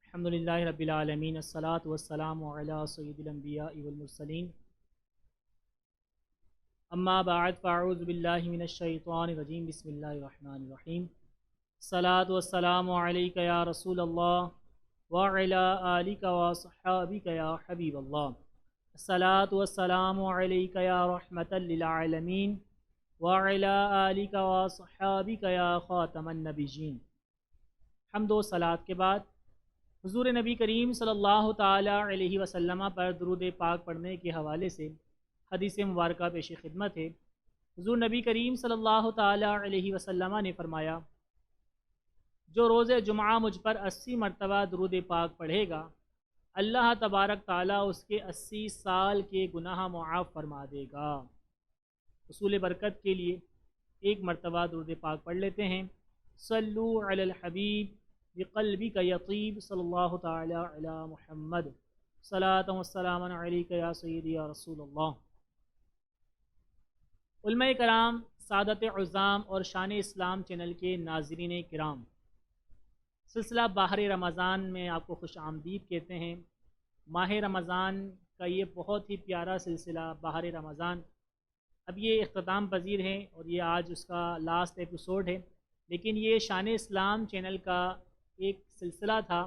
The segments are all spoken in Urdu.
الحمدللہ رب العالمین الصلاۃ والسلام علی سید الانبیاء والمرسلین اما بعد فاعوذ باللہ من الشیطان الرجیم بسم اللہ الرحمن الرحیم الصلاۃ والسلام علیک یا رسول اللہ وعلی آلک وصحابک یا حبیب اللہ الصلاۃ والسلام علیک یا رحمۃ للعالمین وعلی آلک وصحابک یا خاتم النبیین۔ حمد و صلاۃ کے بعد حضور نبی کریم صلی اللہ تعالی علیہ وسلم پر درود پاک پڑھنے کے حوالے سے حدیث مبارکہ پیش خدمت ہے۔ حضور نبی کریم صلی اللہ تعالی علیہ وسلم نے فرمایا، جو روز جمعہ مجھ پر 80 مرتبہ درود پاک پڑھے گا، اللہ تبارک تعالی اس کے 80 سال کے گناہ معاف فرما دے گا۔ حصول برکت کے لیے ایک مرتبہ درود پاک پڑھ لیتے ہیں۔ صلو علی الحبیب بقلبک یطیب صلی اللہ تعالی علی محمد صلاۃ و سلام علیک یا سیدی یا رسول اللہ۔ علماء کرام، سعادت عظام اور شان اسلام چینل کے ناظرین کرام، سلسلہ باہر رمضان میں آپ کو خوش آمدید کہتے ہیں۔ ماہ رمضان کا یہ بہت ہی پیارا سلسلہ باہر رمضان اب یہ اختتام پذیر ہے اور یہ آج اس کا لاسٹ ایپیسوڈ ہے، لیکن یہ شان اسلام چینل کا ایک سلسلہ تھا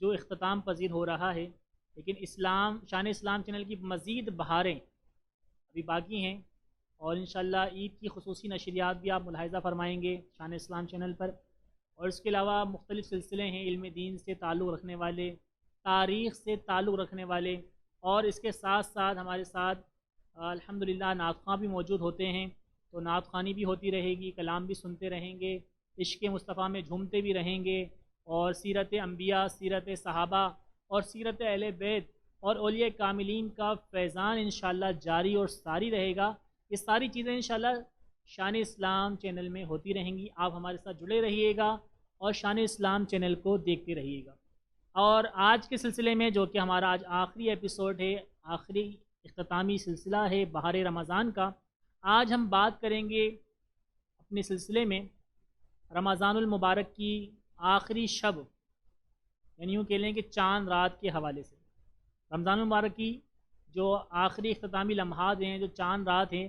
جو اختتام پذیر ہو رہا ہے، لیکن شان اسلام چینل کی مزید بہاریں ابھی باقی ہیں، اور انشاءاللہ عید کی خصوصی نشریات بھی آپ ملاحظہ فرمائیں گے شان اسلام چینل پر، اور اس کے علاوہ مختلف سلسلے ہیں علم دین سے تعلق رکھنے والے، تاریخ سے تعلق رکھنے والے، اور اس کے ساتھ ساتھ ہمارے ساتھ الحمدللہ نعت خواں بھی موجود ہوتے ہیں، تو نعت خوانی بھی ہوتی رہے گی، کلام بھی سنتے رہیں گے، عشق مصطفیٰ میں جھومتے بھی رہیں گے، اور سیرت انبیاء، سیرت صحابہ اور سیرت اہل بیت اور اولیاء کاملین کا فیضان انشاءاللہ جاری اور ساری رہے گا۔ یہ ساری چیزیں انشاءاللہ شان اسلام چینل میں ہوتی رہیں گی۔ آپ ہمارے ساتھ جڑے رہیے گا اور شان اسلام چینل کو دیکھتے رہیے گا۔ اور آج کے سلسلے میں، جو کہ ہمارا آج آخری ایپیسوڈ ہے، آخری اختتامی سلسلہ ہے بہار رمضان کا، آج ہم بات کریں گے اپنے سلسلے میں رمضان المبارک کی آخری شب، یعنی یوں کہہ لیں کہ چاند رات کے حوالے سے۔ رمضان المبارک کی جو آخری اختتامی لمحات ہیں، جو چاند رات ہیں،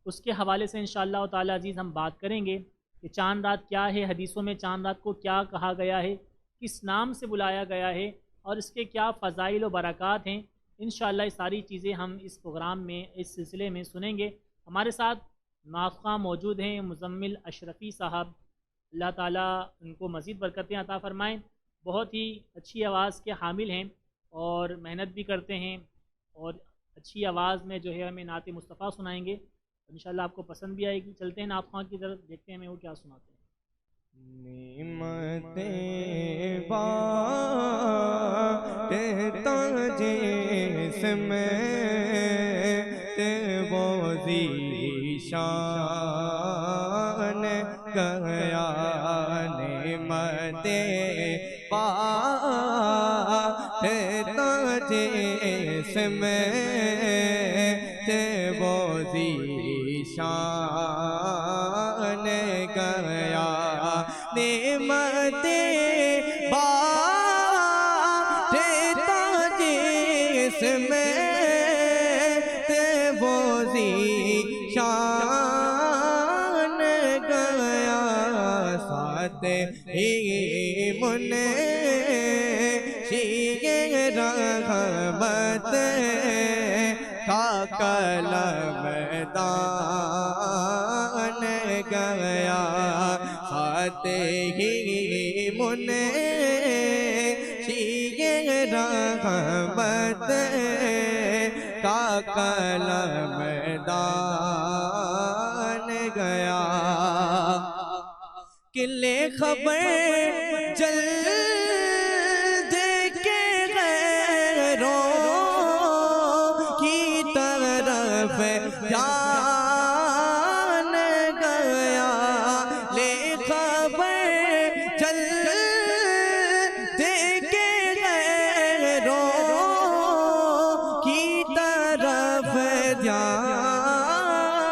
اس کے حوالے سے انشاءاللہ تعالی عزیز ہم بات کریں گے کہ چاند رات کیا ہے، حدیثوں میں چاند رات کو کیا کہا گیا ہے، کس نام سے بلایا گیا ہے، اور اس کے کیا فضائل و برکات ہیں۔ انشاءاللہ یہ ساری چیزیں ہم اس پروگرام میں، اس سلسلے میں سنیں گے۔ ہمارے ساتھ نعت خواں موجود ہیں، مزمل اشرفی صاحب، اللہ تعالیٰ ان کو مزید برکتیں عطا فرمائیں۔ بہت ہی اچھی آواز کے حامل ہیں اور محنت بھی کرتے ہیں، اور اچھی آواز میں جو ہے ہمیں نعت مصطفیٰ سنائیں گے، انشاءاللہ آپ کو پسند بھی آئے گی۔ چلتے ہیں نعت خواں کی طرف، دیکھتے ہیں ہمیں وہ کیا سناتے ہیں۔ نعمتیں بانٹتا جس میں وہ ذیشان گیا، نعمتیں بانٹتا جس میں وہ ذیشان گیا، نعمتیں بانٹتا جس میں وہ ذیشان گیا، ساتھ ہی منشی رحمت کا قلم دان گیا، ساتھ ہی منشی رحمت کا قلم دان گیا، کلے خبر جلد کے غیروں کی طرف جان گیا، لے خبر جلد کے غیروں کی طرف جان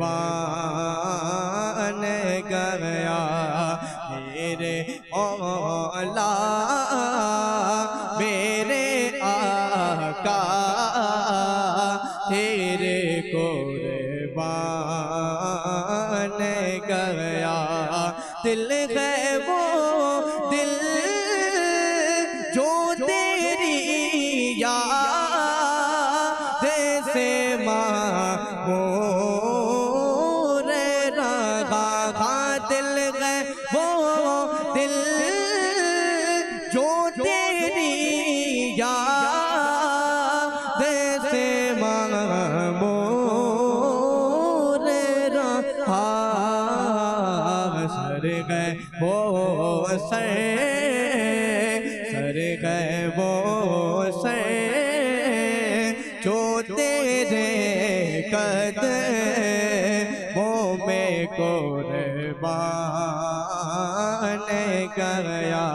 قربان گیا میرے مولا میرے آقا تیرے قربان گیا دل ہے وہ دل جو تیری یاد سے معمور رہا دل ہے وہ دل جو تیری یاد سے معمور رہا سر گئے وہ سر گئے وہ جو تیرے قدموں میں قربان گیا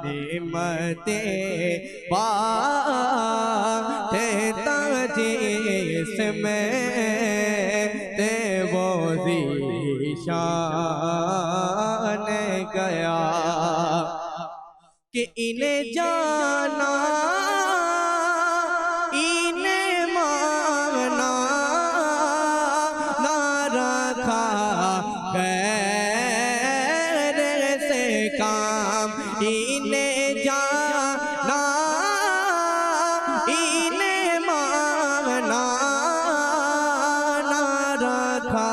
نعمتیں بانٹتا جس میں تے وہ ذیشان گیا کہ انہیں جانا انہیں مانا نہ رکھا غیر سے کام انہیں جانا انہیں مانا نہ رکھا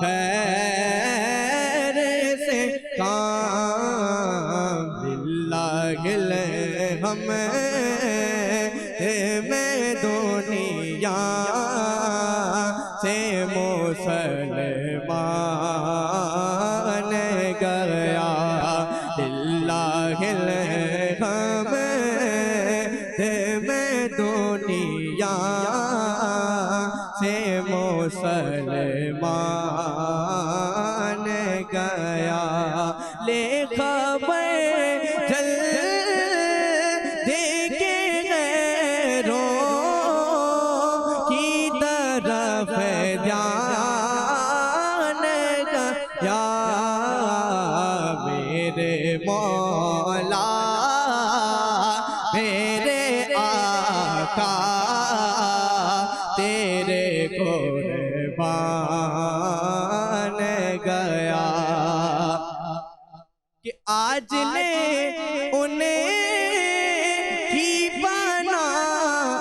غیر سے کام دل میں دنیا سے مسلمان گیا اللہ الغم میں دنیا سے مسلمان گیا لے خبر میرے مولا میرے آقا تیرے قربان گیا کہ آج لے انہیں کی بنا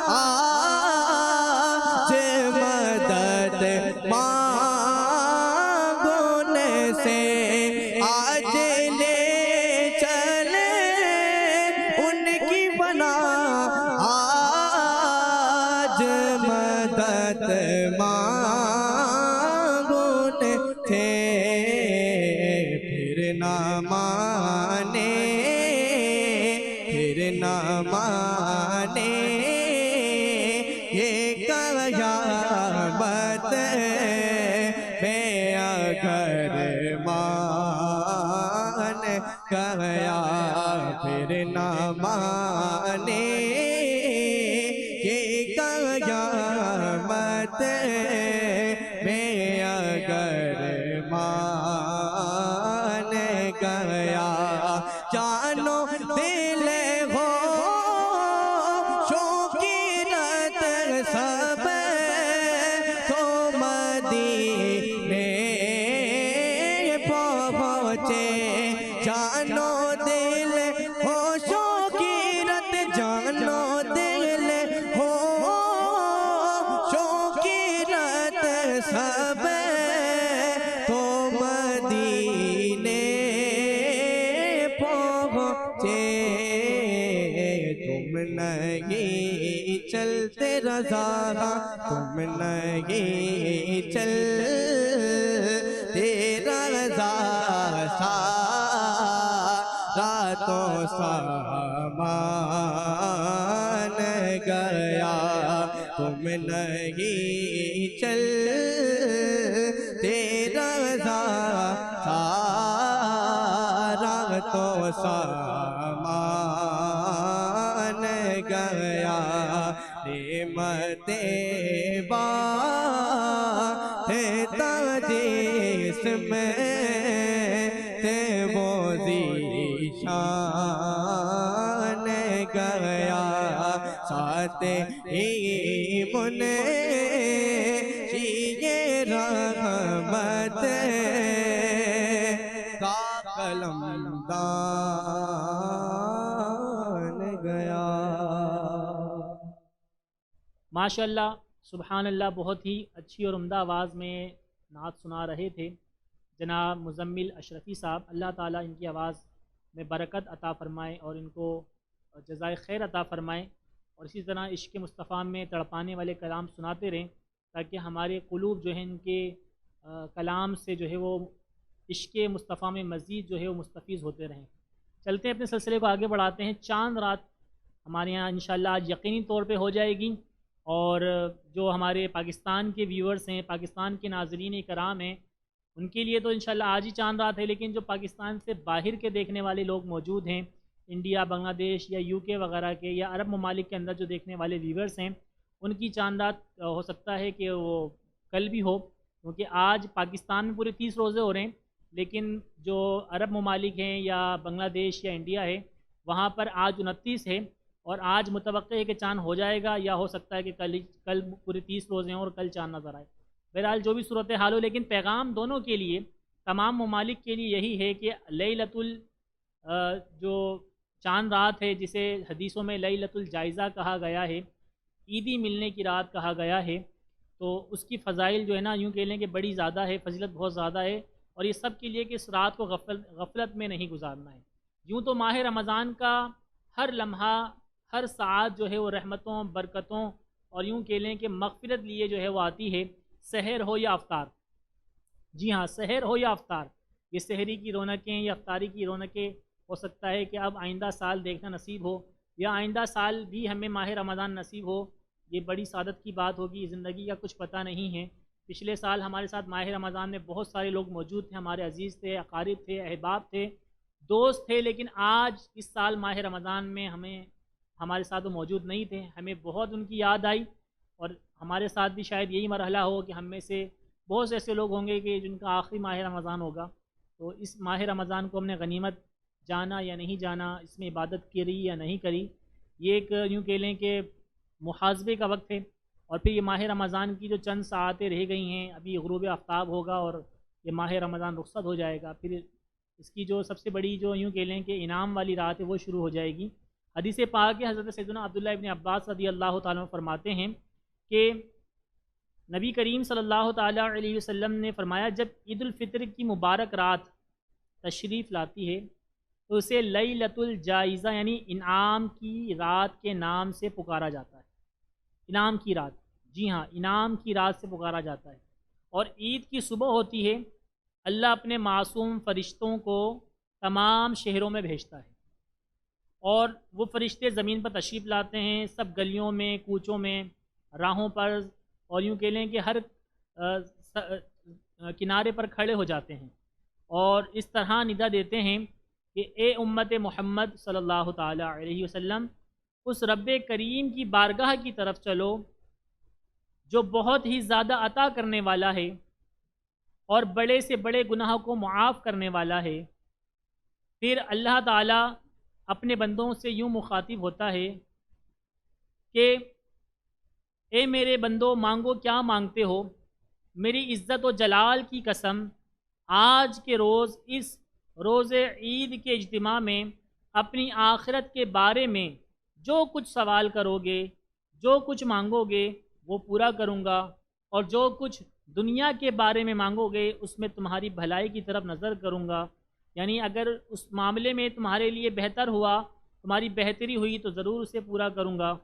آج مدد مانگنے سے آج لے چلے ان کی بنا آج مدد مانگنے تھے پھر نہ مانے یہ قیامت میں اگر مان گیا پھر نہ مانے یہ قیامت میں اگر مان گیا جانو دل ہو شوقیرت سب تو مدینے پہنچے جانو دل ہو شوقیرت جانو دل ہو شوقیرت سب تو مدینے پہنچے تم نہیں چلتے رضا تم نہیں چلتے رضا راتوں سامان گیا تم نہیں چلتے رضا تو سامان گیا نعمتیں تھے تاجیس میں تھے وہ ذیشان گیا ساتھ ہی منشی رحمت کا قلم دان گیا۔ ماشاءاللہ سبحان اللہ، بہت ہی اچھی اور عمدہ آواز میں نعت سنا رہے تھے جناب مزمل اشرفی صاحب۔ اللہ تعالیٰ ان کی آواز میں برکت عطا فرمائے اور ان کو جزائے خیر عطا فرمائے، اور اسی طرح عشق مصطفیٰ میں تڑپانے والے کلام سناتے رہیں تاکہ ہمارے قلوب جو ہیں ان کے کلام سے جو ہے وہ عشق مصطفیٰ میں مزید جو ہے وہ مستفیض ہوتے رہیں۔ چلتے ہیں اپنے سلسلے کو آگے بڑھاتے ہیں۔ چاند رات ہمارے یہاں انشاءاللہ آج یقینی طور پہ ہو جائے گی، اور جو ہمارے پاکستان کے ویورز ہیں، پاکستان کے ناظرین کرام ہیں، ان کے لیے تو انشاءاللہ آج ہی چاند رات ہے، لیکن جو پاکستان سے باہر کے دیکھنے والے لوگ موجود ہیں، انڈیا، بنگلہ دیش یا UK وغیرہ کے یا عرب ممالک کے اندر جو دیکھنے والے ویورز ہیں، ان کی چاند رات ہو سکتا ہے کہ وہ کل بھی ہو، کیونکہ آج پاکستان میں پورے 30 روزے ہو رہے ہیں، لیکن جو عرب ممالک ہیں یا بنگلہ دیش یا انڈیا ہے وہاں پر آج 29 ہے، اور آج متوقع ہے کہ چاند ہو جائے گا، یا ہو سکتا ہے کہ کل پورے 30 روزے ہیں اور کل چاند نظر آئے۔ بہرحال جو بھی صورتحال ہو، لیکن پیغام دونوں کے لیے، تمام ممالک کے لیے یہی ہے کہ لیلۃ جو چاند رات ہے، جسے حدیثوں میں لیلۃ الجائزہ کہا گیا ہے، عیدی ملنے کی رات کہا گیا ہے، تو اس کی فضائل جو ہے نا یوں کہہ لیں کہ بڑی زیادہ ہے، فضیلت بہت زیادہ ہے، اور یہ سب کے لیے کہ اس رات کو غفلت میں نہیں گزارنا ہے۔ یوں تو ماہ رمضان کا ہر لمحہ، ہر ساعت جو ہے وہ رحمتوں، برکتوں اور یوں کہہ لیں کہ مغفرت لیے جو ہے وہ آتی ہے، سحر ہو یا افطار۔ جی ہاں، سحر ہو یا افطار، یہ سحری کی رونقیں یا افطاری کی رونقیں ہو سکتا ہے کہ اب آئندہ سال دیکھنا نصیب ہو، یا آئندہ سال بھی ہمیں ماہ رمضان نصیب ہو، یہ بڑی سعادت کی بات ہوگی، زندگی کا کچھ پتہ نہیں ہے۔ پچھلے سال ہمارے ساتھ ماہ رمضان میں بہت سارے لوگ موجود تھے، ہمارے عزیز تھے، اقارب تھے، احباب تھے، دوست تھے، لیکن آج اس سال ماہ رمضان میں ہمارے ساتھ وہ موجود نہیں تھے۔ ہمیں بہت ان کی یاد آئی، اور ہمارے ساتھ بھی شاید یہی مرحلہ ہو کہ ہم میں سے بہت سے ایسے لوگ ہوں گے کہ جن کا آخری ماہ رمضان ہوگا، تو اس ماہ رمضان کو ہم نے غنیمت جانا یا نہیں جانا، اس میں عبادت کری یا نہیں کری، یہ ایک یوں کہہ لیں کہ محاسبے کا وقت ہے۔ اور پھر یہ ماہ رمضان کی جو چند ساعتیں رہ گئی ہیں، ابھی غروب آفتاب ہوگا اور یہ ماہ رمضان رخصت ہو جائے گا، پھر اس کی جو سب سے بڑی جو یوں کہہ لیں کہ انعام والی رات ہے وہ شروع ہو جائے گی۔ حدیث پاک ہے، حضرت سیدنا عبداللہ ابن عباس رضی اللہ تعالیٰ عنہ فرماتے ہیں کہ نبی کریم صلی اللہ تعالیٰ علیہ وسلم نے فرمایا، جب عید الفطر کی مبارک رات تشریف لاتی ہے تو اسے لیلۃ الجائزہ یعنی انعام کی رات کے نام سے پکارا جاتا ہے۔ انعام کی رات، جی ہاں، انعام کی رات سے پکارا جاتا ہے۔ اور عید کی صبح ہوتی ہے، اللہ اپنے معصوم فرشتوں کو تمام شہروں میں بھیجتا ہے، اور وہ فرشتے زمین پر تشریف لاتے ہیں، سب گلیوں میں، کوچوں میں، راہوں پر، اور یوں کہہ لیں کہ ہر کنارے پر کھڑے ہو جاتے ہیں، اور اس طرح ندا دیتے ہیں کہ اے امت محمد صلی اللہ تعالیٰ علیہ وسلم، اس رب کریم کی بارگاہ کی طرف چلو جو بہت ہی زیادہ عطا کرنے والا ہے اور بڑے سے بڑے گناہوں کو معاف کرنے والا ہے۔ پھر اللہ تعالیٰ اپنے بندوں سے یوں مخاطب ہوتا ہے کہ اے میرے بندو، مانگو کیا مانگتے ہو، میری عزت و جلال کی قسم، آج کے روز اس روز عید کے اجتماع میں اپنی آخرت کے بارے میں جو کچھ سوال کرو گے، جو کچھ مانگو گے وہ پورا کروں گا، اور جو کچھ دنیا کے بارے میں مانگو گے اس میں تمہاری بھلائی کی طرف نظر کروں گا، یعنی اگر اس معاملے میں تمہارے لیے بہتر ہوا، تمہاری بہتری ہوئی تو ضرور اسے پورا کروں گا۔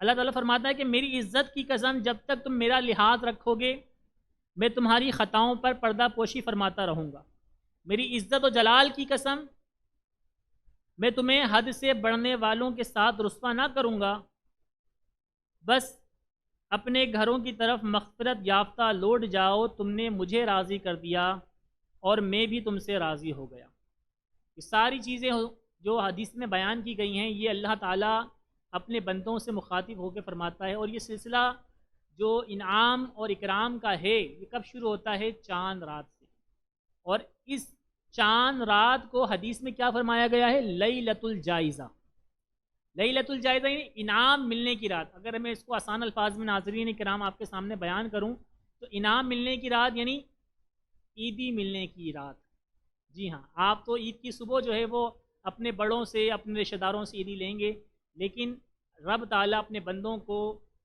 اللہ تعالیٰ فرماتا ہے کہ میری عزت کی قسم، جب تک تم میرا لحاظ رکھو گے میں تمہاری خطاؤں پر پردہ پوشی فرماتا رہوں گا۔ میری عزت و جلال کی قسم، میں تمہیں حد سے بڑھنے والوں کے ساتھ رسوا نہ کروں گا، بس اپنے گھروں کی طرف مغفرت یافتہ لوٹ جاؤ، تم نے مجھے راضی کر دیا اور میں بھی تم سے راضی ہو گیا۔ یہ ساری چیزیں جو حدیث میں بیان کی گئی ہیں، یہ اللہ تعالیٰ اپنے بندوں سے مخاطب ہو کے فرماتا ہے، اور یہ سلسلہ جو انعام اور اکرام کا ہے یہ کب شروع ہوتا ہے؟ چاند رات سے۔ اور اس چاند رات کو حدیث میں کیا فرمایا گیا ہے؟ لیلۃ الجائزہ۔ لیلۃ الجائزہ یعنی انعام ملنے کی رات۔ اگر میں اس کو آسان الفاظ میں ناظرین کرام آپ کے سامنے بیان کروں تو انعام ملنے کی رات یعنی عیدی ملنے کی رات۔ جی ہاں، آپ تو عید کی صبح جو ہے وہ اپنے بڑوں سے اپنے رشتہ داروں سے عیدی لیں گے، لیکن رب تعالیٰ اپنے بندوں کو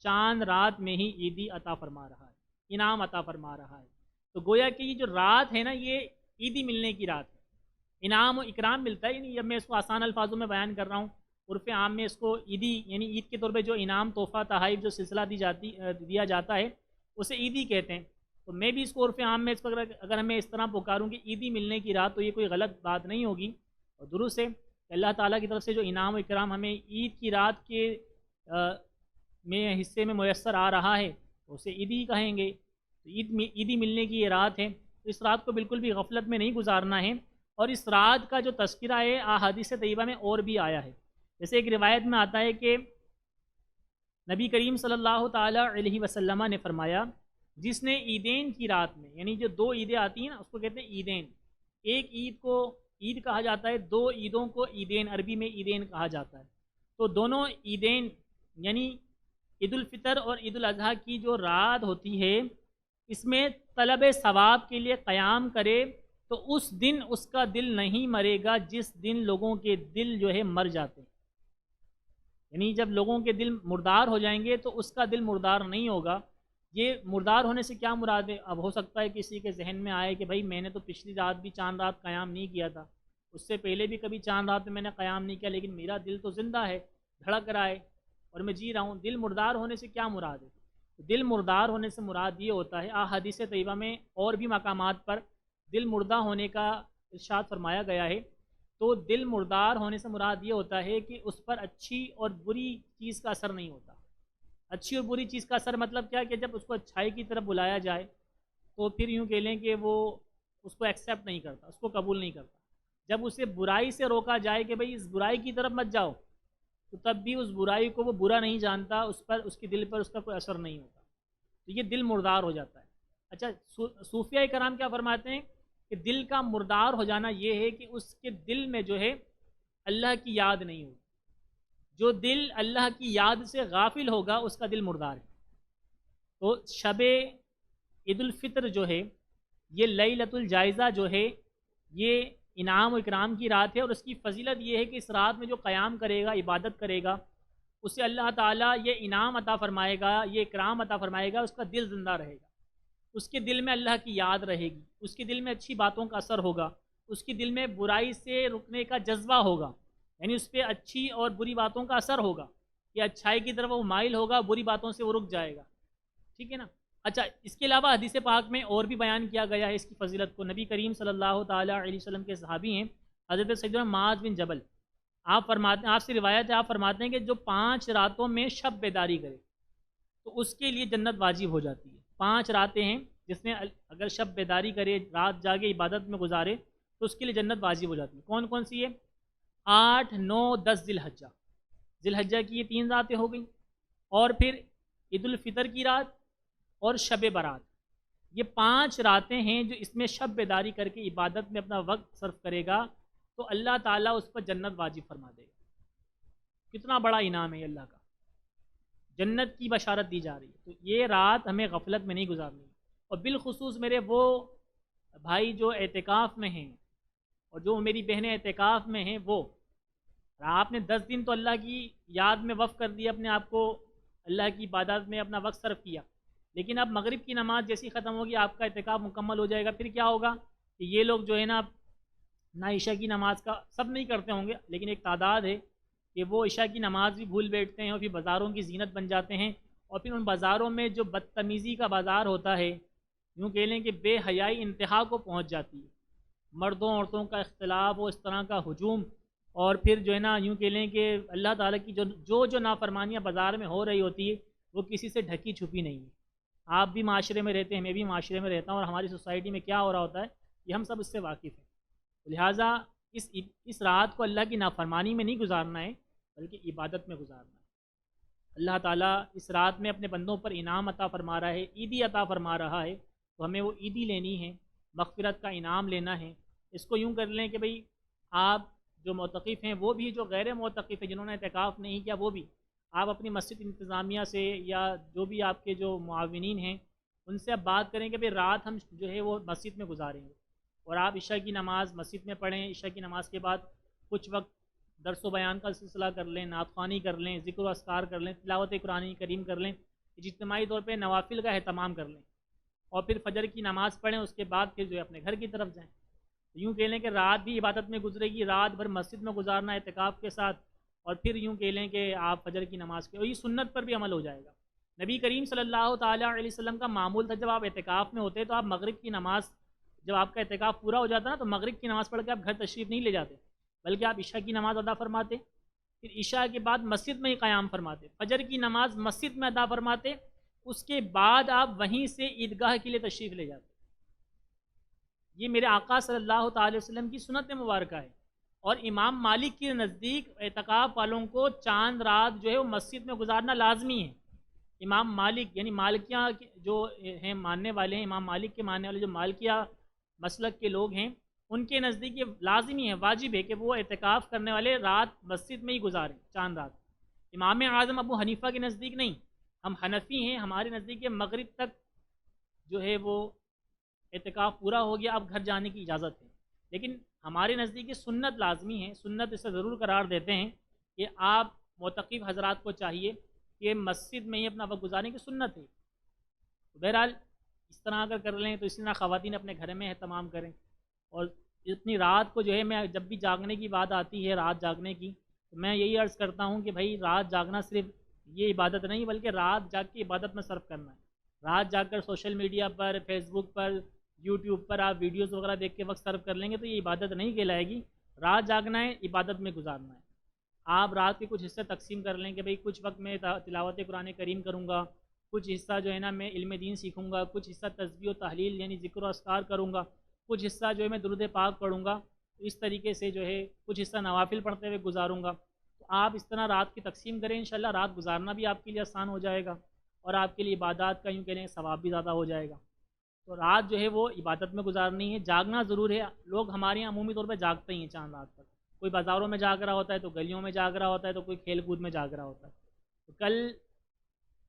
چاند رات میں ہی عیدی عطا فرما رہا ہے، انعام عطا فرما رہا ہے۔ تو گویا کہ یہ جو رات ہے نا، یہ عیدی ملنے کی رات ہے، انعام و اکرام ملتا ہے۔ یعنی جب میں اس کو آسان الفاظوں میں بیان کر رہا ہوں، عرف عام میں اس کو عیدی یعنی عید کے طور پہ جو انعام، تحفہ، تحائف جو سلسلہ دیا جاتا ہے اسے عیدی کہتے ہیں۔ تو میں بھی اس کو عرف عام میں اس پر اگر ہمیں اس طرح پکاروں کہ عیدی ملنے کی رات، تو یہ کوئی غلط بات نہیں ہوگی اور درست ہے کہ اللہ تعالیٰ کی طرف سے جو انعام و اکرام ہمیں عید کی رات کے میں حصے میں میسر آ رہا ہے تو اسے عیدی کہیں گے۔ تو عیدی ملنے کی یہ رات ہے، تو اس رات کو بالکل بھی غفلت میں نہیں گزارنا ہے۔ اور اس رات کا جو تذکرہ ہے احادیث طیبہ میں اور بھی آیا ہے۔ جیسے ایک روایت میں آتا ہے کہ نبی کریم صلی اللہ تعالیٰ علیہ وسلم نے فرمایا، جس نے عیدین کی رات میں، یعنی جو دو عیدیں آتی ہیں نا اس کو کہتے ہیں عیدین، ایک عید کو عید کہا جاتا ہے، دو عیدوں کو عیدین، عربی میں عیدین کہا جاتا ہے۔ تو دونوں عیدین یعنی عید الفطر اور عید الاضحیٰ کی جو رات ہوتی ہے، اس میں طلب ثواب کے لیے قیام کرے تو اس دن اس کا دل نہیں مرے گا جس دن لوگوں کے دل جو ہے مر جاتے ہیں۔ یعنی جب لوگوں کے دل مردار ہو جائیں گے تو اس کا دل مردار نہیں ہوگا۔ یہ مردار ہونے سے کیا مراد ہے؟ اب ہو سکتا ہے کسی کے ذہن میں آئے کہ بھائی میں نے تو پچھلی رات بھی چاند رات قیام نہیں کیا تھا، اس سے پہلے بھی کبھی چاند رات میں نے قیام نہیں کیا، لیکن میرا دل تو زندہ ہے، دھڑک رہا ہے اور میں جی رہا ہوں۔ دل مردار ہونے سے کیا مراد ہے؟ دل مردار ہونے سے مراد یہ ہوتا ہے، احادیث طیبہ میں اور بھی مقامات پر دل مردہ ہونے کا ارشاد فرمایا گیا ہے۔ تو دل مردار ہونے سے مراد یہ ہوتا ہے کہ اس پر اچھی اور بری چیز کا اثر نہیں ہوتا۔ اچھی اور بری چیز کا اثر مطلب کیا کہ جب اس کو اچھائی کی طرف بلایا جائے تو پھر یوں کہہ لیں کہ وہ اس کو ایکسیپٹ نہیں کرتا، اس کو قبول نہیں کرتا۔ جب اسے برائی سے روکا جائے کہ بھئی اس برائی کی طرف مت جاؤ، تو تب بھی اس برائی کو وہ برا نہیں جانتا، اس پر، اس کے دل پر اس کا کوئی اثر نہیں ہوتا۔ تو یہ دل مردار ہو جاتا ہے۔ اچھا، صوفیہ کرام کیا فرماتے ہیں کہ دل کا مردار ہو جانا یہ ہے کہ اس کے دل میں جو ہے اللہ کی یاد نہیں ہوگی۔ جو دل اللہ کی یاد سے غافل ہوگا اس کا دل مردار ہے۔ تو شب عید الفطر جو ہے، یہ لیلۃ الجائزہ جو ہے، یہ انعام و اکرام کی رات ہے، اور اس کی فضیلت یہ ہے کہ اس رات میں جو قیام کرے گا، عبادت کرے گا، اسے اللہ تعالیٰ یہ انعام عطا فرمائے گا، یہ اکرام عطا فرمائے گا، اس کا دل زندہ رہے گا، اس کے دل میں اللہ کی یاد رہے گی، اس کے دل میں اچھی باتوں کا اثر ہوگا، اس کے دل میں برائی سے رکنے کا جذبہ ہوگا، یعنی اس پہ اچھی اور بری باتوں کا اثر ہوگا کہ اچھائی کی طرف وہ مائل ہوگا، بری باتوں سے وہ رک جائے گا۔ ٹھیک ہے نا؟ اچھا، اس کے علاوہ حدیث پاک میں اور بھی بیان کیا گیا ہے اس کی فضیلت کو۔ نبی کریم صلی اللہ تعالیٰ علیہ وسلم کے صحابی ہیں حضرت سیدنا معاذ بن جبل، آپ فرماتے ہیں، آپ سے روایت ہے، آپ فرماتے ہیں کہ جو 5 راتوں میں شب بیداری کرے تو اس کے لیے جنت واجب ہو جاتی ہے۔ 5 راتیں ہیں جس میں اگر شب بیداری کرے، رات جاگے، عبادت میں گزارے تو اس کے لیے جنت واجب ہو جاتی ہے۔ کون کون سی ہے؟ 8، 9، 10 ذی الحجہ۔ ذی الحجہ کی یہ 3 راتیں ہو گئیں، اور پھر عید الفطر کی رات اور شب برات، یہ 5 راتیں ہیں جو اس میں شب بیداری کر کے عبادت میں اپنا وقت صرف کرے گا تو اللہ تعالیٰ اس پر جنت واجب فرما دے گا۔ کتنا بڑا انعام ہے اللہ کا، جنت کی بشارت دی جا رہی ہے۔ تو یہ رات ہمیں غفلت میں نہیں گزارنی، اور بالخصوص میرے وہ بھائی جو اعتکاف میں ہیں اور جو میری بہنیں اعتکاف میں ہیں، وہ آپ نے 10 دن تو اللہ کی یاد میں وقف کر دیا، اپنے آپ کو اللہ کی عبادت میں اپنا وقت صرف کیا، لیکن اب مغرب کی نماز جیسی ختم ہوگی آپ کا اعتکاف مکمل ہو جائے گا، پھر کیا ہوگا کہ یہ لوگ جو ہے نا، نہ عشاء کی نماز کا، سب نہیں کرتے ہوں گے لیکن ایک تعداد ہے کہ وہ عشاء کی نماز بھی بھول بیٹھتے ہیں اور پھر بازاروں کی زینت بن جاتے ہیں، اور پھر ان بازاروں میں جو بدتمیزی کا بازار ہوتا ہے، یوں کہہ لیں کہ بے حیائی انتہا کو پہنچ جاتی ہے، مردوں عورتوں کا اختلاف و اس طرح کا ہجوم، اور پھر جو ہے نا یوں کہہ لیں کہ اللہ تعالیٰ کی جو نافرمانیاں بازار میں ہو رہی ہوتی ہے وہ کسی سے ڈھکی چھپی نہیں ہے۔ آپ بھی معاشرے میں رہتے ہیں، میں بھی معاشرے میں رہتا ہوں، اور ہماری سوسائٹی میں کیا ہو رہا ہوتا ہے یہ ہم سب اس سے واقف ہیں۔ لہٰذا اس رات کو اللہ کی نافرمانی میں نہیں گزارنا ہے بلکہ عبادت میں گزارنا ہے۔ اللہ تعالیٰ اس رات میں اپنے بندوں پر انعام عطا فرما رہا ہے، عیدی عطا فرما رہا ہے، تو ہمیں وہ عیدی لینی ہے، مغفرت کا انعام لینا ہے۔ اس کو یوں کر لیں کہ بھئی آپ جو معتکف ہیں وہ بھی، جو غیر معتکف ہیں جنہوں نے اعتکاف نہیں کیا وہ بھی، آپ اپنی مسجد انتظامیہ سے یا جو بھی آپ کے جو معاونین ہیں ان سے اب بات کریں کہ بھئی رات ہم جو ہے وہ مسجد میں گزاریں گے، اور آپ عشاء کی نماز مسجد میں پڑھیں، عشاء کی نماز کے بعد کچھ وقت درس و بیان کا سلسلہ کر لیں، نعت خوانی کر لیں، ذکر و اذکار کر لیں، تلاوت قرآن کریم کر لیں، اجتماعی طور پہ نوافل کا اہتمام کر لیں، اور پھر فجر کی نماز پڑھیں، اس کے بعد پھر جو ہے اپنے گھر کی طرف جائیں۔ یوں کہہ لیں کہ رات بھی عبادت میں گزرے گی، رات بھر مسجد میں گزارنا اعتکاف کے ساتھ، اور پھر یوں کہہ لیں کہ آپ فجر کی نماز کے، اور یہ سنت پر بھی عمل ہو جائے گا۔ نبی کریم صلی اللہ تعالیٰ علیہ وسلم کا معمول تھا، جب آپ اعتکاف میں ہوتے تو آپ مغرب کی نماز، جب آپ کا اعتکاف پورا ہو جاتا نا تو مغرب کی نماز پڑھ کے آپ گھر تشریف نہیں لے جاتے، بلکہ آپ عشاء کی نماز ادا فرماتے، پھر عشاء کے بعد مسجد میں ہی قیام فرماتے، فجر کی نماز مسجد میں ادا فرماتے، اس کے بعد آپ وہیں سے عیدگاہ کے لیے تشریف لے جاتے۔ یہ میرے آقا صلی اللہ تعالی وسلم کی سنت مبارکہ ہے۔ اور امام مالک کے نزدیک اعتکاف والوں کو چاند رات جو ہے وہ مسجد میں گزارنا لازمی ہے۔ امام مالک یعنی مالکیہ جو ہیں ماننے والے ہیں، امام مالک کے ماننے والے جو مالکیہ مسلک کے لوگ ہیں، ان کے نزدیک یہ لازمی ہے، واجب ہے کہ وہ اعتکاف کرنے والے رات مسجد میں ہی گزاریں، چاند رات۔ امام اعظم ابو حنیفہ کے نزدیک نہیں، ہم حنفی ہیں، ہمارے نزدیک مغرب تک جو ہے وہ اعتکاف پورا ہو گیا، اب گھر جانے کی اجازت ہے، لیکن ہمارے نزدیک سنت لازمی ہے، سنت اسے ضرور قرار دیتے ہیں کہ آپ معتکف حضرات کو چاہیے کہ مسجد میں ہی اپنا وقت گزارنے کی سنت ہے۔ بہرحال اس طرح اگر کر لیں تو اسی طرح خواتین اپنے گھر میں اہتمام کریں، اور اتنی رات کو جو ہے میں جب بھی جاگنے کی بات آتی ہے، رات جاگنے کی، تو میں یہی عرض کرتا ہوں کہ بھائی رات جاگنا صرف یہ عبادت نہیں بلکہ رات جاگ کے عبادت میں صرف کرنا ہے۔ رات جاگ کر سوشل میڈیا پر، فیس بک پر، یوٹیوب پر آپ ویڈیوز وغیرہ دیکھ کے وقت صرف کر لیں گے تو یہ عبادت نہیں کہلائے گی۔ رات جاگنا ہے، عبادت میں گزارنا ہے۔ آپ رات کے کچھ حصے تقسیم کر لیں کہ بھئی کچھ وقت میں تلاوت قرآن کریم کروں گا، کچھ حصہ جو ہے نا میں علم دین سیکھوں گا، کچھ حصہ تسبیح و تحلیل یعنی ذکر و اذکار کروں گا، کچھ حصہ جو ہے میں درود پاک پڑھوں گا، اس طریقے سے جو ہے کچھ حصہ نوافل پڑھتے ہوئے گزاروں گا۔ تو آپ اس طرح رات کی تقسیم کریں، انشاءاللہ رات گزارنا بھی آپ کے لیے آسان ہو جائے گا، اور آپ کے لیے عبادات کا یوں کہہ لیں ثواب بھی زیادہ ہو جائے گا۔ تو رات جو ہے وہ عبادت میں گزارنی ہے، جاگنا ضرور ہے۔ لوگ ہمارے یہاں عمومی طور پہ جاگتے ہی ہیں چاند رات تک، کوئی بازاروں میں جاگ رہا ہوتا ہے، تو گلیوں میں جاگ رہا ہوتا ہے، تو کوئی کھیل کود میں جاگ رہا ہوتا ہے۔ تو کل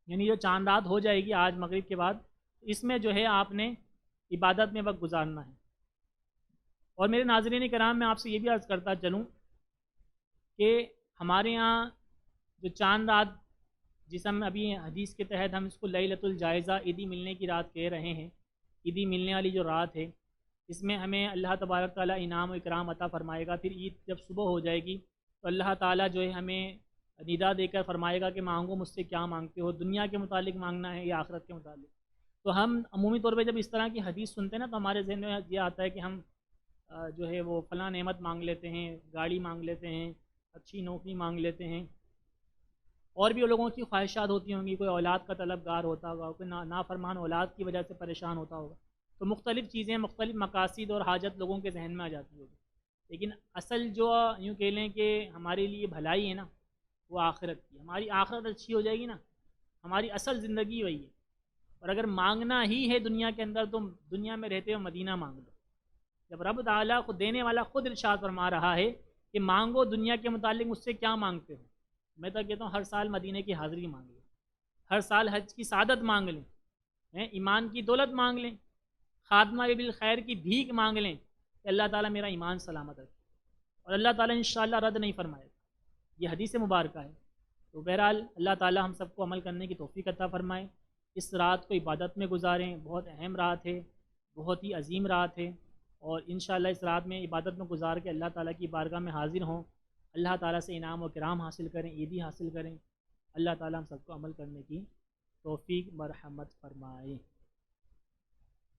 یعنی جو چاند رات ہو جائے گی آج مغرب کے بعد، اس میں جو ہے آپ نے عبادت میں وقت گزارنا ہے۔ اور میرے ناظرین کرام، میں آپ سے یہ بھی عرض کرتا چلوں کہ ہمارے یہاں جو چاند رات، جس ہم ابھی حدیث کے تحت ہم اس کو لیلۃ الجائزہ، عیدی ملنے کی رات کہہ رہے ہیں، عیدی ملنے والی جو رات ہے، اس میں ہمیں اللہ تبارک تعالیٰ انعام و اکرام عطا فرمائے گا۔ پھر عید جب صبح ہو جائے گی تو اللہ تعالیٰ جو ہے ہمیں ندا دے کر فرمائے گا کہ مانگو مجھ سے کیا مانگتے ہو، دنیا کے متعلق مانگنا ہے یا آخرت کے متعلق۔ تو ہم عمومی طور پہ جب اس طرح کی حدیث سنتے ہیں نا تو ہمارے ذہن میں یہ آتا ہے کہ ہم جو ہے وہ فلاں نعمت مانگ لیتے ہیں، گاڑی مانگ لیتے ہیں، اچھی نوکری مانگ لیتے ہیں، اور بھی لوگوں کی خواہشات ہوتی ہوں گی، کوئی اولاد کا طلبگار ہوتا ہوگا، کوئی نافرمان اولاد کی وجہ سے پریشان ہوتا ہوگا، تو مختلف چیزیں، مختلف مقاصد اور حاجت لوگوں کے ذہن میں آ جاتی ہوگی، لیکن اصل جو یوں کہہ لیں کہ ہمارے لیے بھلائی ہے نا، وہ آخرت کی، ہماری آخرت اچھی ہو جائے گی نا، ہماری اصل زندگی وہی ہے۔ اور اگر مانگنا ہی ہے دنیا کے اندر تو دنیا میں رہتے ہوئے مدینہ مانگ لو۔ جب رب تعالیٰ خود دینے والا خود ارشاد فرما رہا ہے کہ مانگو دنیا کے متعلق مجھ سے کیا مانگتے ہو، میں تو کہتا ہوں ہر سال مدینے کی حاضری مانگ لیں، ہر سال حج کی سعادت مانگ لیں، ایمان کی دولت مانگ لیں، خاتمہ بالخیر کی بھیک مانگ لیں کہ اللہ تعالیٰ میرا ایمان سلامت رکھے، اور اللہ تعالیٰ انشاءاللہ رد نہیں فرمائے گا۔ یہ حدیث مبارکہ ہے۔ تو بہرحال اللہ تعالیٰ ہم سب کو عمل کرنے کی توفیق عطا فرمائے، اس رات کو عبادت میں گزاریں، بہت اہم رات ہے، بہت ہی عظیم رات ہے، اور انشاءاللہ اس رات میں عبادت میں گزار کے اللہ تعالیٰ کی بارگاہ میں حاضر ہوں، اللہ تعالیٰ سے انعام و کرام حاصل کریں، عیدی حاصل کریں۔ اللہ تعالیٰ ہم سب کو عمل کرنے کی توفیق مرحمت فرمائے۔